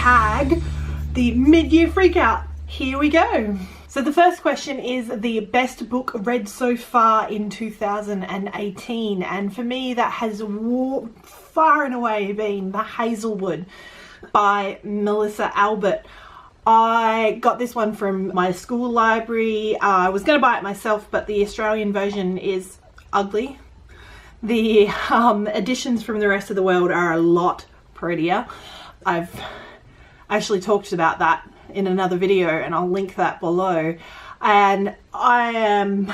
tag the mid-year freakout. Here we go. So the first question is the best book read so far in 2018, and for me that has far and away been The Hazelwood by Melissa Albert. I got this one from my school library. I was going to buy it myself, but the Australian version is ugly. The editions from the rest of the world are a lot prettier. I've actually talked about that in another video and I'll link that below, and I am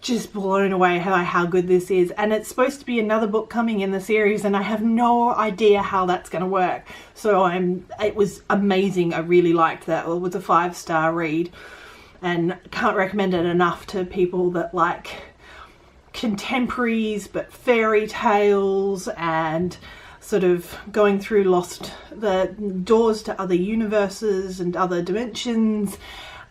just blown away by how good this is. And it's supposed to be another book coming in the series and I have no idea how that's going to work, so it was amazing. I really liked that. It was a 5-star read and can't recommend it enough to people that like contemporaries but fairy tales and sort of going through the doors to other universes and other dimensions.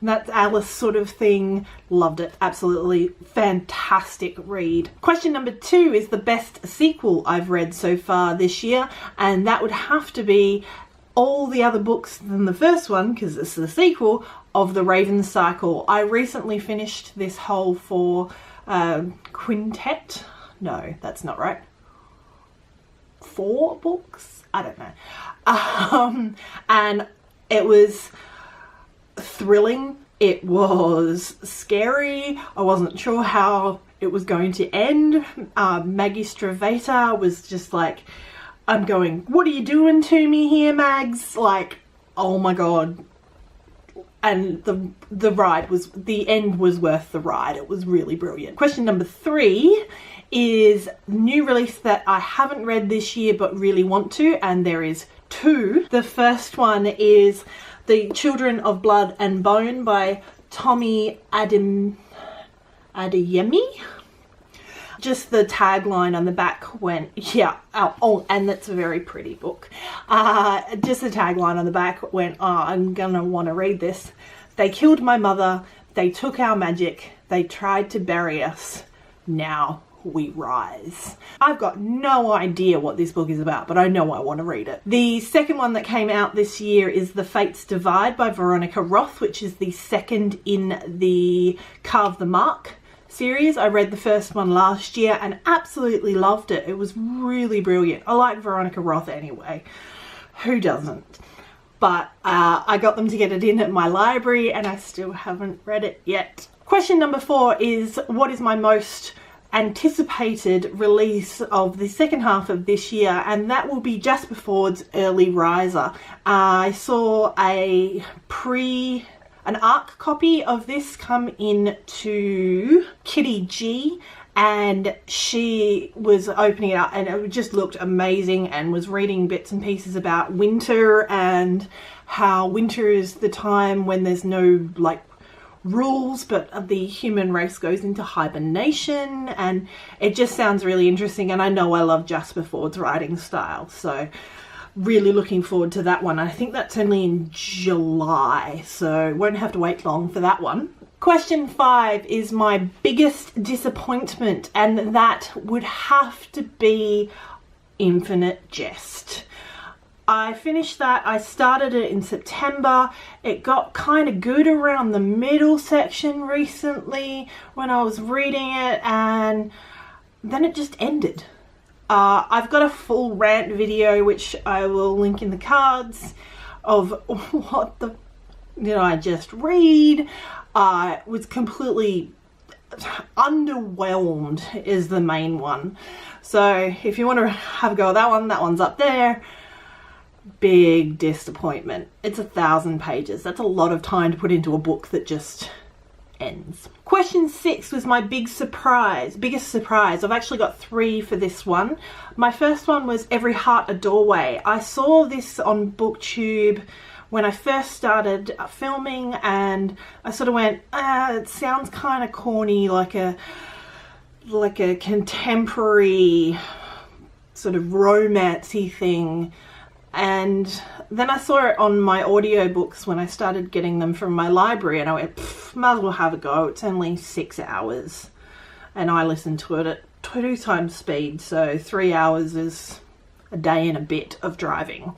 That Alice sort of thing. Loved it. Absolutely fantastic read. Question number 2 is the best sequel I've read so far this year, and that would have to be all the other books than the first one, because it's the sequel of The Raven Cycle. I recently finished this whole 4 quintet. No, that's not right. 4 books? I don't know. And it was thrilling. It was scary. I wasn't sure how it was going to end. Maggie Stravata was just like, I'm going, what are you doing to me here, Mags? Like, oh my god. And the end was worth the ride. It was really brilliant. Question number 3 is new release that I haven't read this year but really want to, and there is 2. The first one is The Children of Blood and Bone by Tommy Adeyemi. Just the tagline on the back went, yeah, oh, and that's a very pretty book. Just the tagline on the back went, oh, I'm gonna want to read this. They killed my mother, they took our magic, they tried to bury us, now we rise. I've got no idea what this book is about, but I know I want to read it. The second one that came out this year is The Fates Divide by Veronica Roth, which is the second in the Carve the Mark series. I read the first one last year and absolutely loved it. It was really brilliant. I like Veronica Roth anyway. Who doesn't? But I got them to get it in at my library and I still haven't read it yet. Question number 4 is, what is my most anticipated release of the second half of this year? And that will be Jasper Fford's Early Riser. I saw an ARC copy of this come in to Kitty G, and she was opening it up and it just looked amazing, and was reading bits and pieces about winter and how winter is the time when there's no like rules, but the human race goes into hibernation, and it just sounds really interesting. And I know I love Jasper Fford's writing style, so really looking forward to that one. I think that's only in July, so won't have to wait long for that one. Question 5 is my biggest disappointment, and that would have to be Infinite Jest. I finished that. I started it in September. It got kind of good around the middle section recently when I was reading it, and then it just ended. I've got a full rant video which I will link in the cards of what did I just read. I was completely underwhelmed is the main one. So if you want to have a go at that one's up there. Big disappointment. It's 1,000 pages. That's a lot of time to put into a book that just ends. Question 6 was my biggest surprise. I've actually got 3 for this one. My first one was Every Heart a Doorway. I saw this on BookTube when I first started filming, and I sort of went, it sounds kind of corny, like a contemporary sort of romancy thing. And then I saw it on my audiobooks when I started getting them from my library, and I went, might as well have a go. It's only 6 hours, and I listened to it at 2 times speed, so 3 hours is a day and a bit of driving.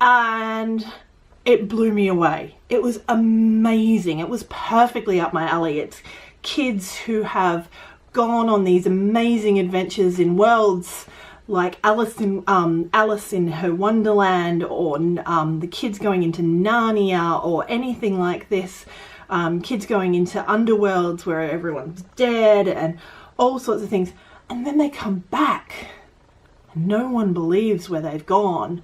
and it blew me away. It was amazing. It was perfectly up my alley. It's kids who have gone on these amazing adventures in worlds like Alice in her Wonderland, or the kids going into Narnia, or anything like this. Kids going into underworlds where everyone's dead and all sorts of things. And then they come back and no one believes where they've gone.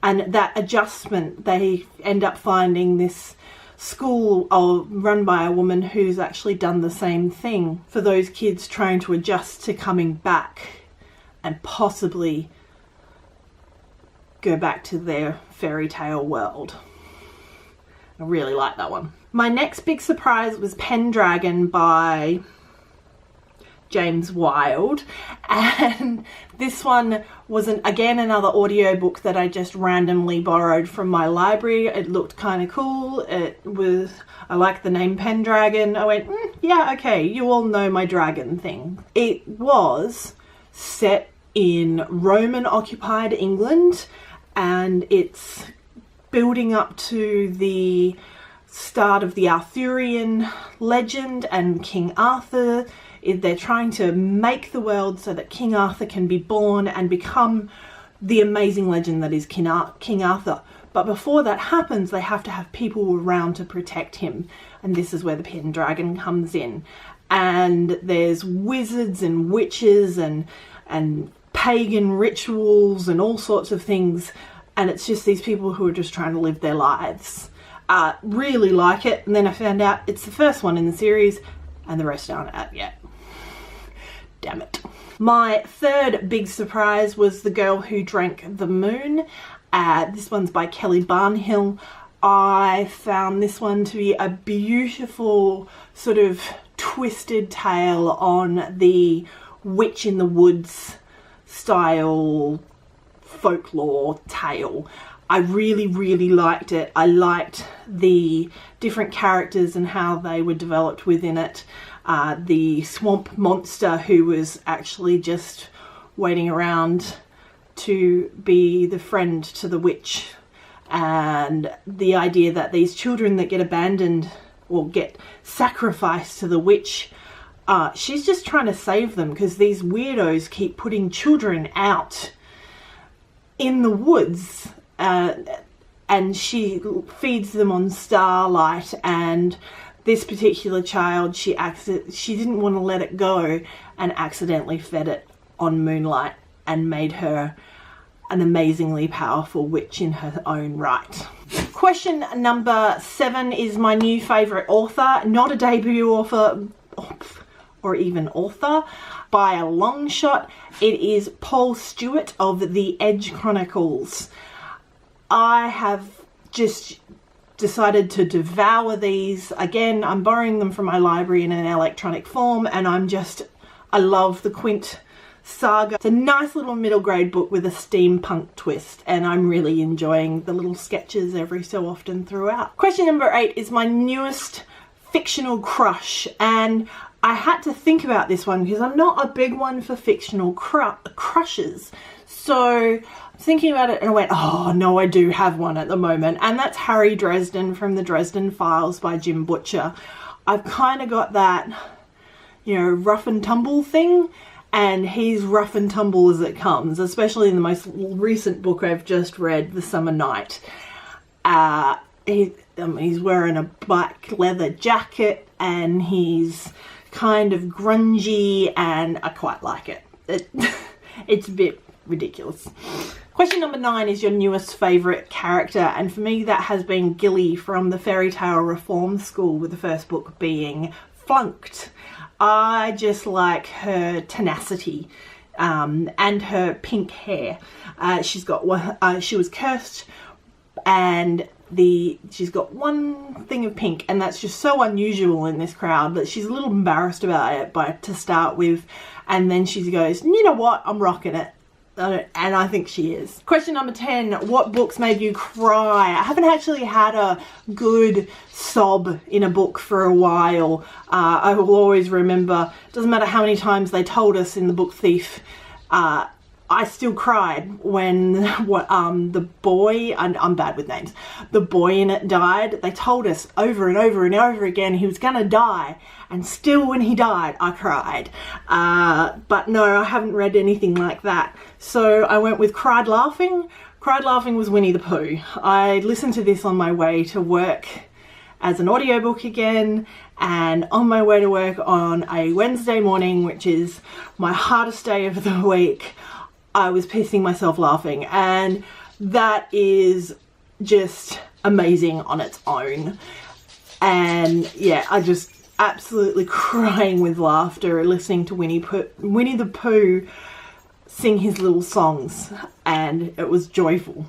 And that adjustment, they end up finding this school run by a woman who's actually done the same thing for those kids trying to adjust to coming back and possibly go back to their fairy tale world. I really like that one. My next big surprise was Pendragon by James Wilde, and this one was again another audiobook that I just randomly borrowed from my library. It looked kind of cool. I like the name Pendragon. I went, yeah, okay, you all know my dragon thing. It was set in Roman occupied England, and it's building up to the start of the Arthurian legend and King Arthur. They're trying to make the world so that King Arthur can be born and become the amazing legend that is King Arthur. But before that happens, they have to have people around to protect him. And this is where the Pendragon comes in. And there's wizards and witches and pagan rituals and all sorts of things. And it's just these people who are just trying to live their lives. Really like it. And then I found out it's the first one in the series and the rest aren't out yet. Damn it. My third big surprise was The Girl Who Drank the Moon. This one's by Kelly Barnhill. I found this one to be a beautiful sort of twisted tale on the witch in the woods style folklore tale. I really, really liked it. I liked the different characters and how they were developed within it. The swamp monster who was actually just waiting around to be the friend to the witch. And the idea that these children that get abandoned or get sacrificed to the witch, she's just trying to save them because these weirdos keep putting children out in the woods. And she feeds them on starlight, and this particular child, she didn't want to let it go and accidentally fed it on moonlight and made her an amazingly powerful witch in her own right. Question number 7 is my new favourite author, not a debut author or even author by a long shot. It is Paul Stewart of The Edge Chronicles. I have just decided to devour these. Again, I'm borrowing them from my library in an electronic form, and I love the Quint saga. It's a nice little middle grade book with a steampunk twist, and I'm really enjoying the little sketches every so often throughout. Question number 8 is my newest fictional crush, and I had to think about this one because I'm not a big one for fictional crushes. So thinking about it, and I went, oh no, I do have one at the moment, and that's Harry Dresden from the Dresden Files by Jim Butcher. I've kind of got that, rough and tumble thing, and he's rough and tumble as it comes, especially in the most recent book I've just read, The Summer Night. He's wearing a black leather jacket, and he's kind of grungy, and I quite like it. It's a bit ridiculous. Question number 9 is your newest favourite character, and for me that has been Gilly from the Fairy Tale Reform School, with the first book being Flunked. I just like her tenacity and her pink hair. She was cursed, and she's got one thing of pink, and that's just so unusual in this crowd that she's a little embarrassed about it to start with, and then she goes, you know what, I'm rocking it. And I think she is. Question number 10, what books made you cry? I haven't actually had a good sob in a book for a while. I will always remember, it doesn't matter how many times they told us in The Book Thief, I still cried when the boy, and I'm bad with names, the boy in it died. They told us over and over and over again he was gonna die, and still when he died I cried. But no, I haven't read anything like that. So I went with Cried Laughing. Cried Laughing was Winnie the Pooh. I listened to this on my way to work as an audiobook again, and on my way to work on a Wednesday morning, which is my hardest day of the week, I was pissing myself laughing, and that is just amazing on its own. And yeah, I just absolutely crying with laughter listening to Winnie the Pooh sing his little songs, and it was joyful.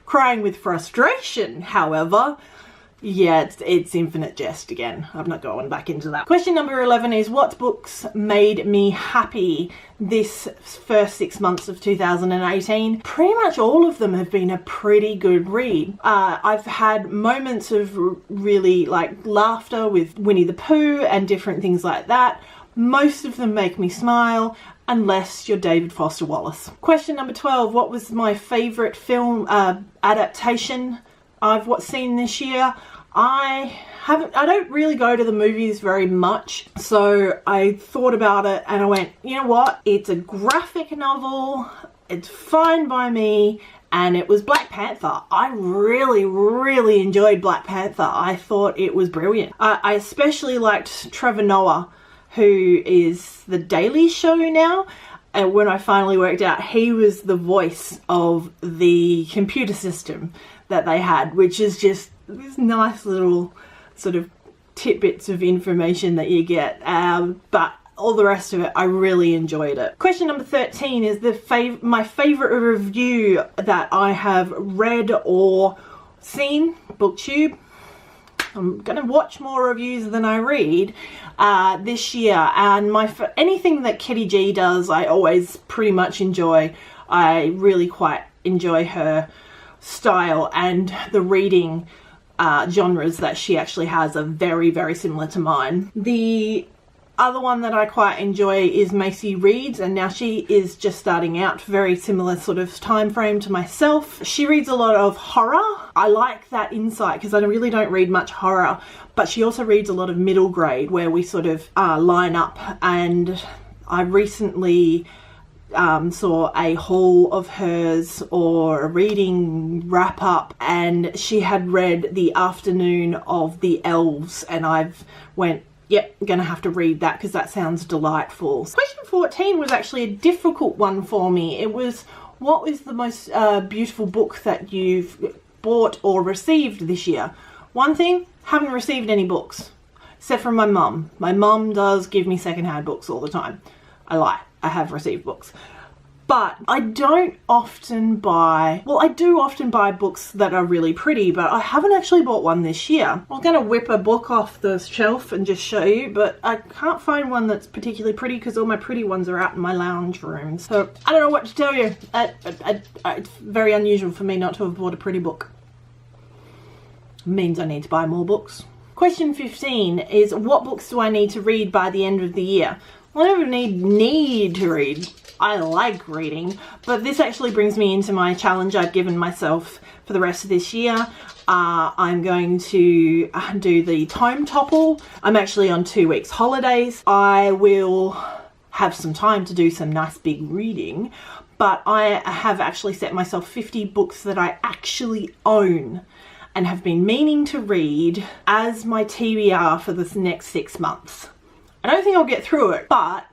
Crying with frustration, however, yeah, it's Infinite Jest again. I'm not going back into that. Question number 11 is, what books made me happy this first 6 months of 2018? Pretty much all of them have been a pretty good read. I've had moments of really like laughter with Winnie the Pooh and different things like that. Most of them make me smile, unless you're David Foster Wallace. Question number 12, what was my favourite film adaptation I've seen this year? I don't really go to the movies very much, so I thought about it and I went, you know what, it's a graphic novel, it's fine by me, and it was Black Panther. I really enjoyed Black Panther. I thought it was brilliant. I especially liked Trevor Noah, who is the Daily Show now. And when I finally worked out, he was the voice of the computer system that they had, which is just this nice little sort of tidbits of information that you get. But all the rest of it, I really enjoyed it. Question number 13 is my favourite review that I have read or seen, BookTube. I'm going to watch more reviews than I read this year, and anything that Kitty G does I always pretty much enjoy. I really quite enjoy her style, and the reading genres that she actually has are very similar to mine. The other one that I quite enjoy is Macy Reads, and now she is just starting out, very similar sort of time frame to myself. She reads a lot of horror. I like that insight because I really don't read much horror, but she also reads a lot of middle grade where we sort of line up. And I recently saw a haul of hers or a reading wrap up, and she had read The Afternoon of the Elves, and I've went, yep, I'm going to have to read that because that sounds delightful. Question 14 was actually a difficult one for me. It was, what was the most beautiful book that you've bought or received this year? One thing, haven't received any books, except from my mum. My mum does give me secondhand books all the time. I lie, I have received books. But I don't often buy, well, I do often buy books that are really pretty, but I haven't actually bought one this year. I'm going to whip a book off the shelf and just show you, but I can't find one that's particularly pretty because all my pretty ones are out in my lounge room. So I don't know what to tell you. It's very unusual for me not to have bought a pretty book. It means I need to buy more books. Question 15 is, what books do I need to read by the end of the year? Well, I don't need to read. I like reading, but this actually brings me into my challenge I've given myself for the rest of this year. I'm going to do the Tome Topple. I'm actually on 2 weeks holidays. I will have some time to do some nice big reading, but I have actually set myself 50 books that I actually own and have been meaning to read as my TBR for this next 6 months. I don't think I'll get through it, but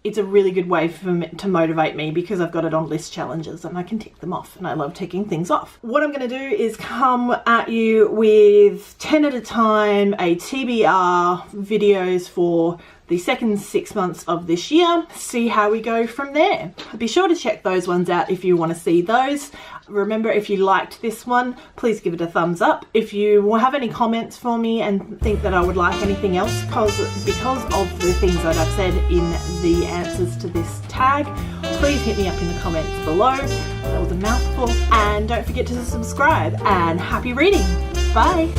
it's a really good way to motivate me because I've got it on list challenges and I can tick them off, and I love ticking things off. What I'm going to do is come at you with 10 at a time, a TBR videos for the second 6 months of this year, see how we go from there. Be sure to check those ones out if you want to see those. Remember, if you liked this one, please give it a thumbs up. If you have any comments for me and think that I would like anything else because of the things that I've said in the answers to this tag, please hit me up in the comments below. That was a mouthful. And don't forget to subscribe, and happy reading. Bye.